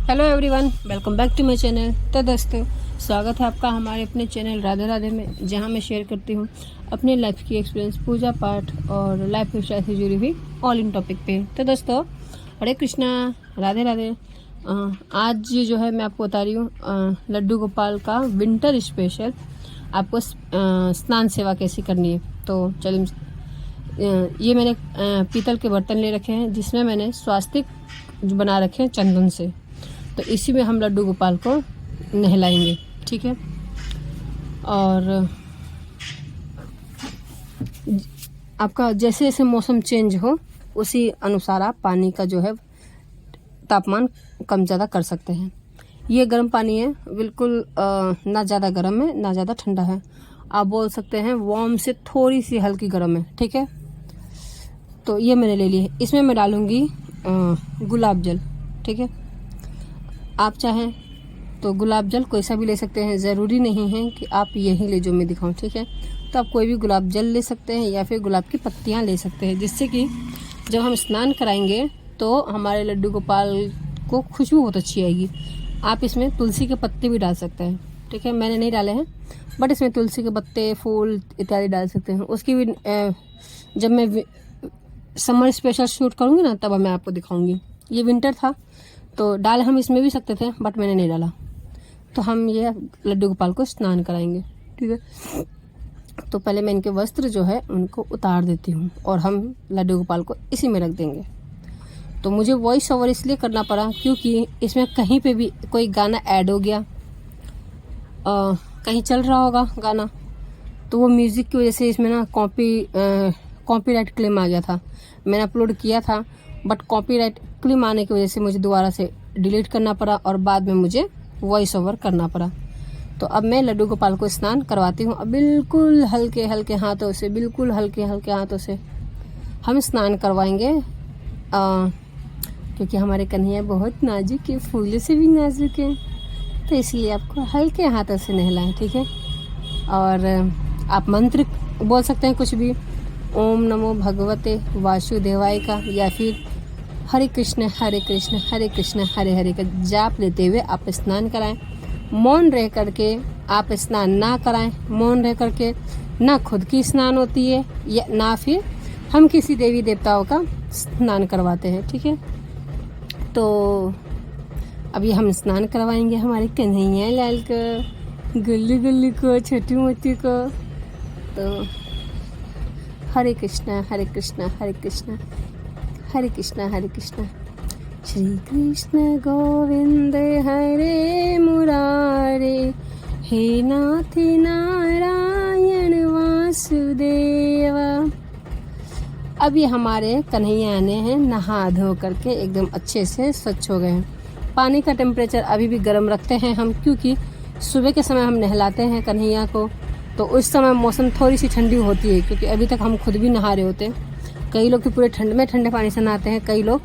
Hello everyone, welcome back to my channel. तो दोस्तों, स्वागत है आपका हमारे अपने चैनल राधे राधे में, जहां मैं शेयर करती हूं अपने लाइफ की एक्सपीरियंस, पूजा पाठ और लाइफ स्टाइल से जुड़ी हुई ऑल इन टॉपिक पे। तो दोस्तों, हरे कृष्णा, राधे राधे। आज जो है मैं आपको बता रही हूँ लड्डू गोपाल का विंटर स्पेशल आपको स्नान सेवा कैसी करनी है। तो चलिए, ये मैंने पीतल के बर्तन ले रखे हैं जिसमें मैंने स्वास्तिक बना रखे हैं चंदन से। तो इसी में हम लड्डू गोपाल को नहलाएंगे, ठीक है। और आपका जैसे जैसे मौसम चेंज हो उसी अनुसार आप पानी का जो है तापमान कम ज़्यादा कर सकते हैं। ये गर्म पानी है, बिल्कुल ना ज़्यादा गर्म है ना ज़्यादा ठंडा है। आप बोल सकते हैं वार्म से थोड़ी सी हल्की गर्म है, ठीक है। तो ये मैंने ले ली है। इसमें मैं डालूँगी गुलाब जल, ठीक है। आप चाहें तो गुलाब जल कोई सा भी ले सकते हैं, ज़रूरी नहीं है कि आप यही ले जो मैं दिखाऊं, ठीक है। तो आप कोई भी गुलाब जल ले सकते हैं या फिर गुलाब की पत्तियां ले सकते हैं, जिससे कि जब हम स्नान कराएंगे तो हमारे लड्डू गोपाल को खुशबू बहुत अच्छी आएगी। आप इसमें तुलसी के पत्ते भी डाल सकते हैं, ठीक है। मैंने नहीं डाले हैं, बट इसमें तुलसी के पत्ते, फूल इत्यादि डाल सकते हैं। उसकी भी जब मैं समर स्पेशल शूट करूँगी ना, तब मैं आपको दिखाऊँगी। ये विंटर था तो डाल हम इसमें भी सकते थे, बट मैंने नहीं डाला। तो हम ये लड्डू गोपाल को स्नान कराएंगे, ठीक है। तो पहले मैं इनके वस्त्र जो है उनको उतार देती हूँ और हम लड्डू गोपाल को इसी में रख देंगे। तो मुझे वॉइस ओवर इसलिए करना पड़ा क्योंकि इसमें कहीं पे भी कोई गाना ऐड हो गया, कहीं चल रहा होगा गाना, तो वो म्यूज़िक की वजह से इसमें ना कॉपीराइट क्लेम आ गया था। मैंने अपलोड किया था, बट कॉपीराइट क्लेम आने की वजह से मुझे दोबारा से डिलीट करना पड़ा और बाद में मुझे वॉइस ओवर करना पड़ा। तो अब मैं लड्डू गोपाल को स्नान करवाती हूँ। अब बिल्कुल हल्के हल्के हाथों से, बिल्कुल हल्के हल्के हाथों से हम स्नान करवाएंगे, क्योंकि हमारे कन्हैया बहुत नाजुक है, फूलों से भी नाजुक है। तो इसलिए आपको हल्के हाथों से नहलाएं, ठीक है। और आप मंत्र बोल सकते हैं कुछ भी, ओम नमो भगवते वासुदेवाय का, या फिर हरे कृष्ण हरे कृष्ण हरे कृष्ण हरे हरे का जाप लेते हुए आप स्नान कराएं। मौन रह करके आप स्नान ना कराएं। मौन रह करके ना खुद की स्नान होती है या ना फिर हम किसी देवी देवताओं का स्नान करवाते हैं, ठीक है। तो अभी हम स्नान करवाएंगे हमारे कन्हैया लाल को, गुल्लू गुल्लू को, छोटी मोटी को। तो हरे कृष्णा हरे कृष्णा हरे कृष्णा हरे कृष्णा हरे कृष्णा, श्री कृष्ण गोविंद हरे मुरारे, हे नाथ नारायण वासुदेवा। अब ये हमारे कन्हैया आने हैं नहा धो करके एकदम अच्छे से स्वच्छ हो गए हैं। पानी का टेम्परेचर अभी भी गर्म रखते हैं हम, क्योंकि सुबह के समय हम नहलाते हैं कन्हैया को, तो उस समय मौसम थोड़ी सी ठंडी होती है, क्योंकि अभी तक हम खुद भी नहा रहे होते हैं। कई लोग तो पूरे ठंड में ठंडे पानी से नहाते हैं, कई लोग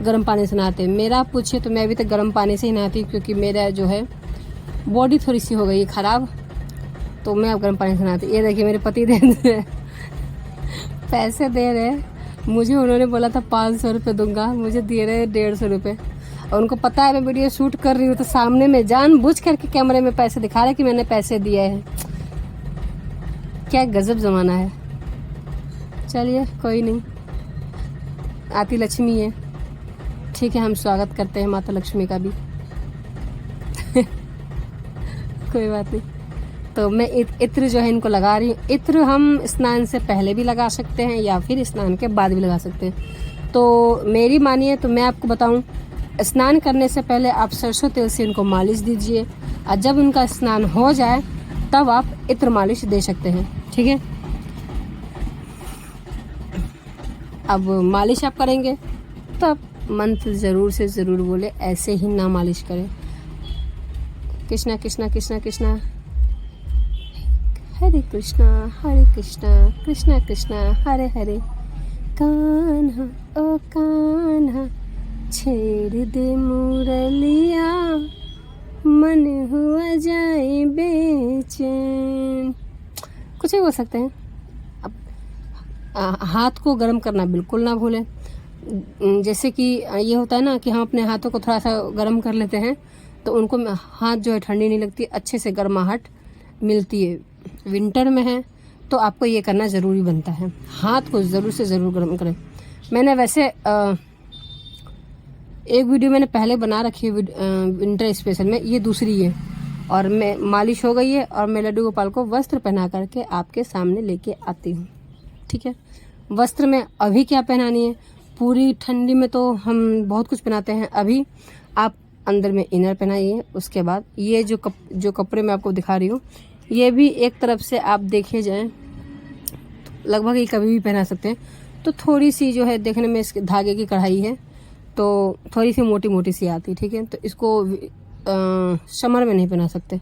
गर्म पानी से नहाते हैं। मेरा पूछे तो मैं अभी तक गर्म पानी से ही नहाती हूँ, क्योंकि मेरा जो है बॉडी थोड़ी सी हो गई है ख़राब, तो मैं अब गर्म पानी से नहाती। ये देखिए मेरे पति दे पैसे दे रहे हैं मुझे। उन्होंने बोला था 500 रुपये दूंगा, मुझे दे रहे 150 रुपये। और उनको पता है मैं वीडियो शूट कर रही हूँ, तो सामने में जानबूझ करके कैमरे में पैसे दिखा रहे कि मैंने पैसे दिए हैं। क्या गजब ज़माना है। चलिए कोई नहीं, आती लक्ष्मी है, ठीक है। हम स्वागत करते हैं माता लक्ष्मी का भी कोई बात नहीं। तो मैं इत्र जो है इनको लगा रही हूँ। इत्र हम स्नान से पहले भी लगा सकते हैं या फिर स्नान के बाद भी लगा सकते हैं। तो मेरी मानिए तो मैं आपको बताऊँ, स्नान करने से पहले आप सरसों तेल से इनको मालिश दीजिए, और जब उनका स्नान हो जाए तब आप इत्र मालिश दे सकते हैं, ठीक है। अब मालिश आप करेंगे तो आप मंत्र ज़रूर से ज़रूर बोले, ऐसे ही ना मालिश करें। कृष्णा कृष्णा कृष्णा कृष्णा हरे कृष्णा हरे कृष्णा कृष्णा कृष्णा हरे हरे, कान्हा ओ कान्हा छेड़ दे मुरलिया, मन हुआ जाए बेचैन। कुछ भी बोल सकते हैं। अब हाथ को गर्म करना बिल्कुल ना भूलें। जैसे कि ये होता है ना कि हम अपने हाथों को थोड़ा सा गर्म कर लेते हैं तो उनको हाथ जो है ठंडी नहीं लगती, अच्छे से गर्माहट मिलती है। विंटर में है तो आपको ये करना ज़रूरी बनता है, हाथ को ज़रूर से ज़रूर गर्म करें। मैंने वैसे एक वीडियो मैंने पहले बना रखी है विंटर स्पेशल में, ये दूसरी है। और मैं मालिश हो गई है और मैं लड्डू गोपाल को वस्त्र पहना करके आपके सामने लेके आती हूँ। ठीक है, वस्त्र में अभी क्या पहनानी है, पूरी ठंडी में तो हम बहुत कुछ पहनाते हैं, अभी आप अंदर में इनर पहनाइए। उसके बाद ये जो कपड़े मैं आपको दिखा रही हूँ, ये भी एक तरफ से आप देखे जाएं लगभग ये कभी भी पहना सकते हैं। तो थोड़ी सी जो है देखने में इसके धागे की कढ़ाई है तो थोड़ी सी मोटी मोटी सी आती है। ठीक है, तो इसको समर में नहीं पहना सकते।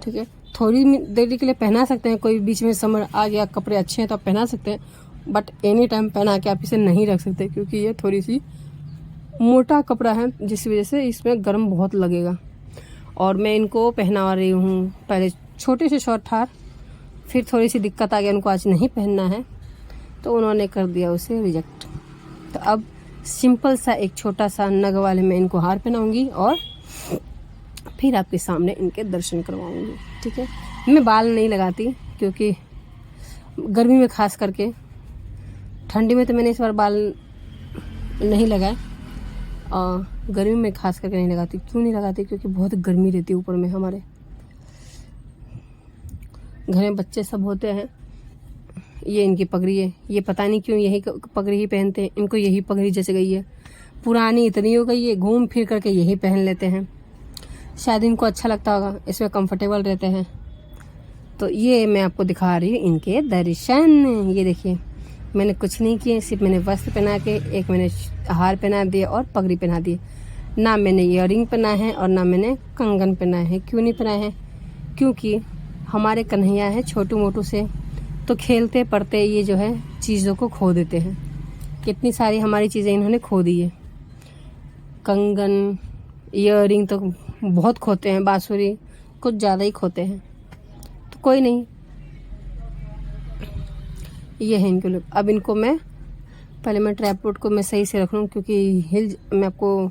ठीक है, थोड़ी देरी के लिए पहना सकते हैं, कोई बीच में समर आ गया, कपड़े अच्छे हैं तो आप पहना सकते हैं, बट एनी टाइम पहना के आप इसे नहीं रख सकते क्योंकि ये थोड़ी सी मोटा कपड़ा है, जिस वजह से इसमें गर्म बहुत लगेगा। और मैं इनको पहना रही हूँ, पहले छोटे से शॉर्ट था, फिर थोड़ी सी दिक्कत आ गया, उनको आज नहीं पहनना है तो उन्होंने कर दिया उसे रिजेक्ट। तो अब सिंपल सा एक छोटा सा नग वाले में इनको हार पहनाऊंगी और फिर आपके सामने इनके दर्शन करवाऊंगी। ठीक है, मैं बाल नहीं लगाती क्योंकि गर्मी में खास करके, ठंडी में तो मैंने इस बार बाल नहीं लगाए और गर्मी में खास करके नहीं लगाती। क्यों नहीं लगाती, क्योंकि बहुत गर्मी रहती है ऊपर में, हमारे घर में बच्चे सब होते हैं। ये इनकी पगड़ी है, ये पता नहीं क्यों यही पगड़ी ही पहनते हैं, इनको यही पगड़ी जच गई है, पुरानी इतनी हो गई है, घूम फिर करके यही पहन लेते हैं, शायद इनको अच्छा लगता होगा, इसमें कंफर्टेबल रहते हैं। तो ये मैं आपको दिखा रही हूँ इनके दर्शन। ये देखिए, मैंने कुछ नहीं किए, सिर्फ मैंने वस्त्र पहना के एक मैंने हार पहना दिए और पगड़ी पहना दी। ना मैंने ईयरिंग पहना है और ना मैंने कंगन पहना है। क्यों नहीं पहना है, क्योंकि हमारे कन्हैया है छोटू मोटू से, तो खेलते पढ़ते ये जो है चीज़ों को खो देते हैं। कितनी सारी हमारी चीज़ें इन्होंने खो दी है, कंगन ईयरिंग तो बहुत खोते हैं, बांसुरी कुछ ज़्यादा ही खोते हैं। तो कोई नहीं, ये है इनके लुक। अब इनको मैं पहले मैं ट्राइपॉड को मैं सही से रख लूँ क्योंकि हिल मैं आपको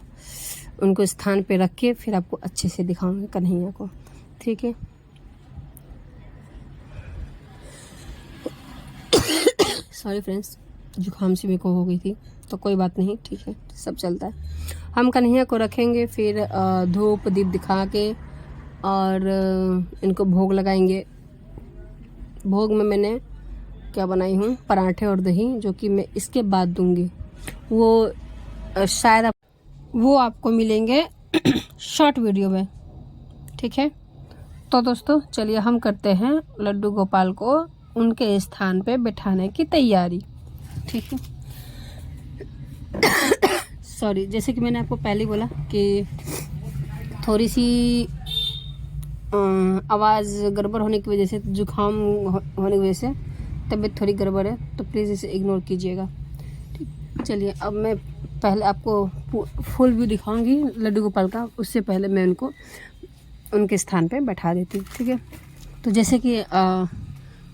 उनको स्थान पे रख के फिर आपको अच्छे से दिखाऊंगी कन्हैया को। ठीक है, सॉरी फ्रेंड्स, जुकाम से मेरे को हो गई थी तो कोई बात नहीं, ठीक है, सब चलता है। हम कन्हैया को रखेंगे, फिर धूप दीप दिखा के और इनको भोग लगाएंगे। भोग में मैंने क्या बनाई हूँ, पराठे और दही, जो कि मैं इसके बाद दूंगी। वो शायद वो आपको मिलेंगे शॉर्ट वीडियो में। ठीक है, तो दोस्तों चलिए हम करते हैं लड्डू गोपाल को उनके स्थान पे बिठाने की तैयारी। ठीक है, सॉरी, जैसे कि मैंने आपको पहले ही बोला कि थोड़ी सी आवाज़ गड़बड़ होने की वजह से, जुकाम होने की वजह से तबीयत थोड़ी गड़बड़ है, तो प्लीज़ इसे इग्नोर कीजिएगा। ठीक, चलिए अब मैं पहले आपको फुल व्यू दिखाऊंगी लड्डू गोपाल का, उससे पहले मैं उनको उनके स्थान पे बैठा देती हूँ। ठीक है, तो जैसे कि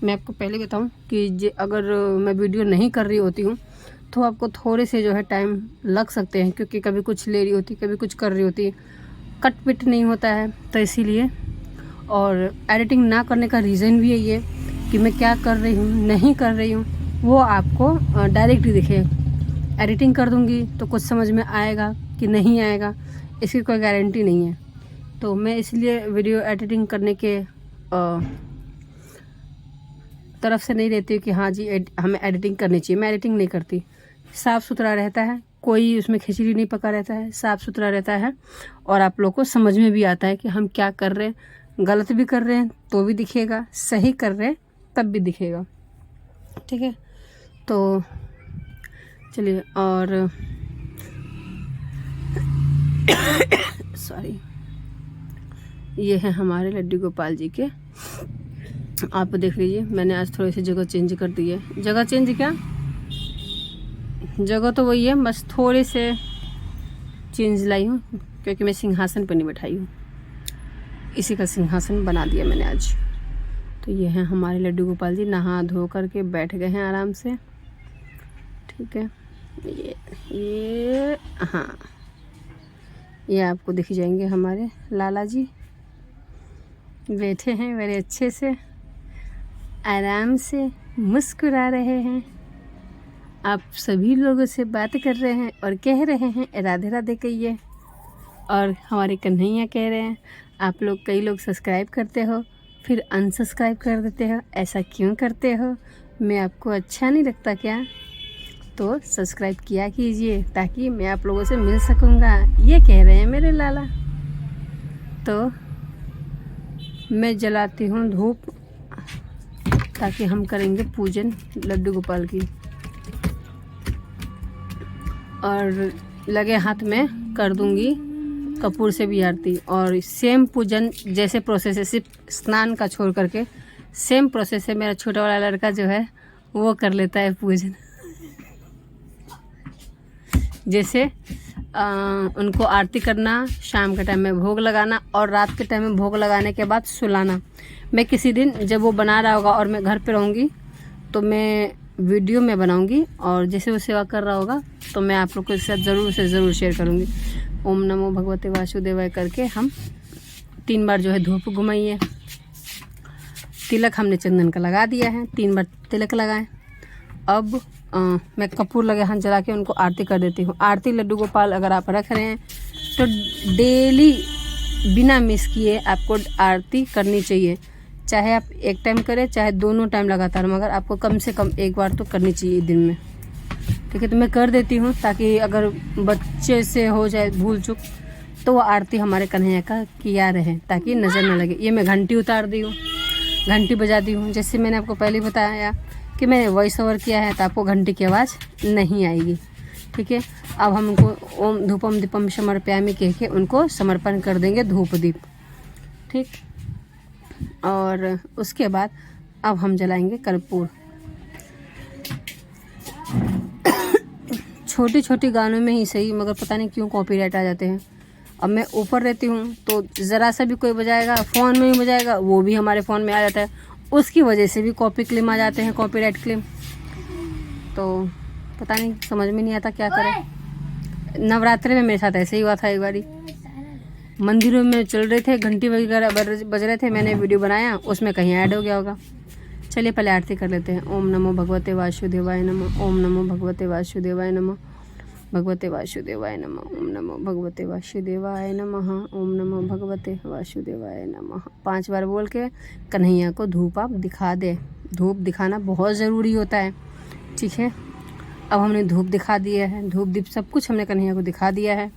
मैं आपको पहले बताऊं कि अगर मैं वीडियो नहीं कर रही होती हूँ तो आपको थोड़े से जो है टाइम लग सकते हैं, क्योंकि कभी कुछ ले रही होती, कभी कुछ कर रही होती, कट पिट नहीं होता है, तो इसीलिए। और एडिटिंग ना करने का रीज़न भी यही है कि मैं क्या कर रही हूँ नहीं कर रही हूँ वो आपको डायरेक्ट ही दिखे। एडिटिंग कर दूँगी तो कुछ समझ में आएगा कि नहीं आएगा, इसकी कोई गारंटी नहीं है। तो मैं इसलिए वीडियो एडिटिंग करने के तरफ से नहीं रहती कि हाँ जी हमें एडिटिंग करनी चाहिए। मैं एडिटिंग नहीं करती, साफ़ सुथरा रहता है, कोई उसमें खिचड़ी नहीं पका रहता है, साफ़ सुथरा रहता है और आप लोग को समझ में भी आता है कि हम क्या कर रहे हैं। गलत भी कर रहे हैं तो भी दिखेगा, सही कर रहे हैं तब भी दिखेगा। ठीक है, तो चलिए, और सॉरी, ये है हमारे लड्डू गोपाल जी के। आप देख लीजिए, मैंने आज थोड़ी सी जगह चेंज कर दी है। जगह चेंज क्या, जगह तो वही है, बस थोड़े से चेंज लाई हूँ क्योंकि मैं सिंहासन पर नहीं बैठाई हूँ, इसी का सिंहासन बना दिया मैंने आज। तो ये हैं हमारे लड्डू गोपाल जी, नहा धो करके बैठ गए हैं आराम से। ठीक है, ये हाँ, ये आपको दिख जाएंगे हमारे लाला जी बैठे हैं बड़े अच्छे से, आराम से मुस्कुरा रहे हैं, आप सभी लोगों से बात कर रहे हैं और कह रहे हैं राधे राधे कहिए। और हमारे कन्हैया कह रहे हैं आप लोग कई लोग सब्सक्राइब करते हो फिर अनसब्सक्राइब कर देते हो, ऐसा क्यों करते हो, मैं आपको अच्छा नहीं लगता क्या? तो सब्सक्राइब किया कीजिए ताकि मैं आप लोगों से मिल सकूँगा, ये कह रहे हैं मेरे लाला। तो मैं जलाती हूँ धूप ताकि हम करेंगे पूजन लड्डू गोपाल की, और लगे हाथ में कर दूंगी कपूर से भी आरती। और सेम पूजन जैसे प्रोसेस है, सिर्फ स्नान का छोड़ करके सेम प्रोसेस है। मेरा छोटा वाला लड़का जो है वो कर लेता है पूजन। जैसे उनको आरती करना, शाम के टाइम में भोग लगाना और रात के टाइम में भोग लगाने के बाद सुलाना। मैं किसी दिन जब वो बना रहा होगा और मैं घर पे रहूँगी तो मैं वीडियो में बनाऊंगी, और जैसे वो सेवा कर रहा होगा तो मैं आप लोग के साथ ज़रूर से ज़रूर शेयर करूँगी। ओम नमो भगवते वासुदेवाय करके हम 3 बार जो है धूप घुमाइए। तिलक हमने चंदन का लगा दिया है, 3 बार तिलक लगाएं। अब मैं कपूर लगे हाथ जला के उनको आरती कर देती हूँ। आरती लड्डू गोपाल अगर आप रख रहे हैं तो डेली बिना मिस किए आपको आरती करनी चाहिए, चाहे आप एक टाइम करें चाहे दोनों टाइम लगातार, मगर आपको कम से कम एक बार तो करनी चाहिए दिन में, ठीक है। तो मैं कर देती हूँ ताकि अगर बच्चे से हो जाए भूल चूक तो वो आरती हमारे कन्हैया का किया रहे, ताकि नज़र न लगे। ये मैं घंटी उतार दी हूँ, घंटी बजा दी हूँ। जैसे मैंने आपको पहले बताया कि मैंने वॉइस ओवर किया है तो आपको घंटी की आवाज़ नहीं आएगी, ठीक है। अब हम उनको ओम धूपम दीपम समर्पयामि कह के उनको समर्पण कर देंगे धूप दीप, ठीक। और उसके बाद अब हम जलाएंगे कर्पूर। छोटी छोटी गानों में ही सही, मगर पता नहीं क्यों कॉपीराइट आ जाते हैं। अब मैं ऊपर रहती हूँ तो ज़रा सा भी कोई बजाएगा, फ़ोन में ही बजाएगा, वो भी हमारे फ़ोन में आ जाता है, उसकी वजह से भी कॉपी क्लेम आ जाते हैं, कॉपीराइट क्लेम। तो पता नहीं, समझ में नहीं आता क्या करें। नवरात्रि में मेरे साथ ऐसे ही हुआ था एक बारी, मंदिरों में चल रहे थे, घंटी वगैरह बज रहे थे, मैंने वीडियो बनाया, उसमें कहीं ऐड हो गया होगा। चलिए पहले आरती कर लेते हैं। ओम नमो भगवते वासुदेवाय नमः, ओम नमो भगवते वासुदेवाय नमः, भगवते वासुदेवाय नमः, ओम नमो भगवते वासुदेवाय नमः, ओम नमो भगवते वासुदेवाय नमः। 5 बार बोल के कन्हैया को धूप आप दिखा दे। धूप दिखाना बहुत ज़रूरी होता है, ठीक है। अब हमने धूप दिखा दिया है, धूप दीप सब कुछ हमने कन्हैया को दिखा दिया है,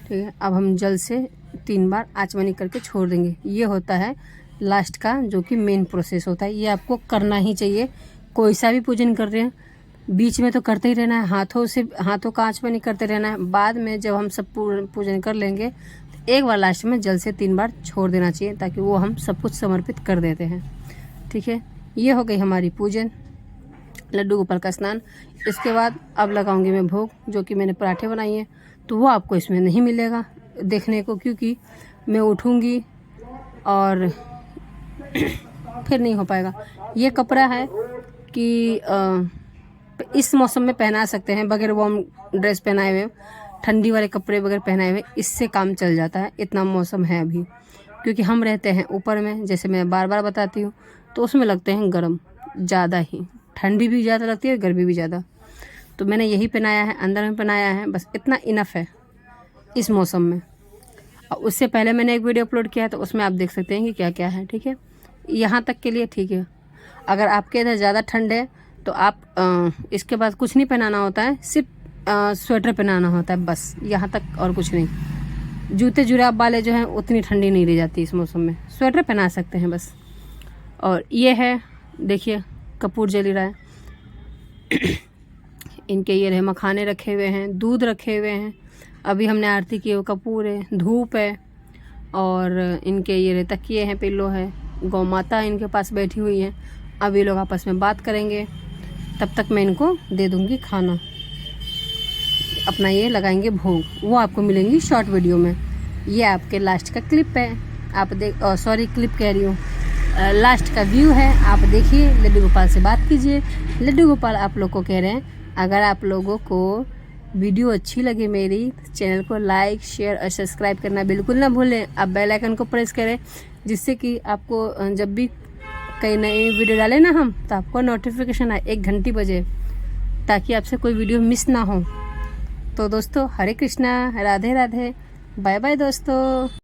ठीक है। अब हम जल से 3 बार आचमनी करके छोड़ देंगे। ये होता है लास्ट का जो कि मेन प्रोसेस होता है, ये आपको करना ही चाहिए। कोई सा भी पूजन कर रहे हैं बीच में तो करते ही रहना है, हाथों का आचमनी करते रहना है। बाद में जब हम सब पूजन कर लेंगे तो एक बार लास्ट में जल से 3 बार छोड़ देना चाहिए, ताकि वो हम सब कुछ समर्पित कर देते हैं, ठीक है। ये हो गई हमारी पूजन, लड्डू गोपाल का स्नान। इसके बाद अब लगाऊंगी मैं भोग, जो कि मैंने पराठे बनाई हैं, तो वो आपको इसमें नहीं मिलेगा देखने को, क्योंकि मैं उठूँगी और फिर नहीं हो पाएगा। ये कपड़ा है कि इस मौसम में पहना सकते हैं, बगैर वार्म ड्रेस पहनाए हुए, ठंडी वाले कपड़े बगैर पहनाए हुए, इससे काम चल जाता है। इतना मौसम है अभी, क्योंकि हम रहते हैं ऊपर में, जैसे मैं बार बार बताती हूँ, तो उसमें लगते हैं गर्म ज़्यादा ही, ठंडी भी ज़्यादा लगती है, गर्मी भी ज़्यादा। तो मैंने यही पहनाया है, अंदर में पहनाया है, बस इतना इनफ है इस मौसम में। और उससे पहले मैंने एक वीडियो अपलोड किया है, तो उसमें आप देख सकते हैं कि क्या क्या है, ठीक है। यहाँ तक के लिए ठीक है। अगर आपके इधर ज़्यादा ठंड है तो आप इसके बाद कुछ नहीं पहनाना होता है, सिर्फ स्वेटर पहनाना होता है बस, यहाँ तक, और कुछ नहीं। जूते जुराब वाले जो हैं उतनी ठंडी नहीं रह जाती इस मौसम में, स्वेटर पहना सकते हैं बस। और ये है, देखिए कपूर जल रहा है। इनके ये रहे मखाने रखे हुए हैं, दूध रखे हुए हैं, अभी हमने आरती की, वो कपूर है, धूप है, और इनके ये रहे तकिए हैं, पिल्लो है, गौ माता इनके पास बैठी हुई है। अब ये लोग आपस में बात करेंगे, तब तक मैं इनको दे दूंगी खाना, अपना ये लगाएंगे भोग, वो आपको मिलेंगी शॉर्ट वीडियो में। ये आपके लास्ट का क्लिप है, आप क्लिप कह रही हूँ, लास्ट का व्यू है, आप देखिए, लड्डू गोपाल से बात कीजिए। लड्डू गोपाल आप लोग को कह रहे हैं अगर आप लोगों को वीडियो अच्छी लगे मेरी, तो चैनल को लाइक, शेयर और सब्सक्राइब करना बिल्कुल ना भूलें। आप बेल आइकन को प्रेस करें, जिससे कि आपको जब भी कई नई वीडियो डालें ना हम, तो आपको नोटिफिकेशन आए 1 घंटी बजे, ताकि आपसे कोई वीडियो मिस ना हो। तो दोस्तों, हरे कृष्णा, राधे राधे, बाय बाय दोस्तों।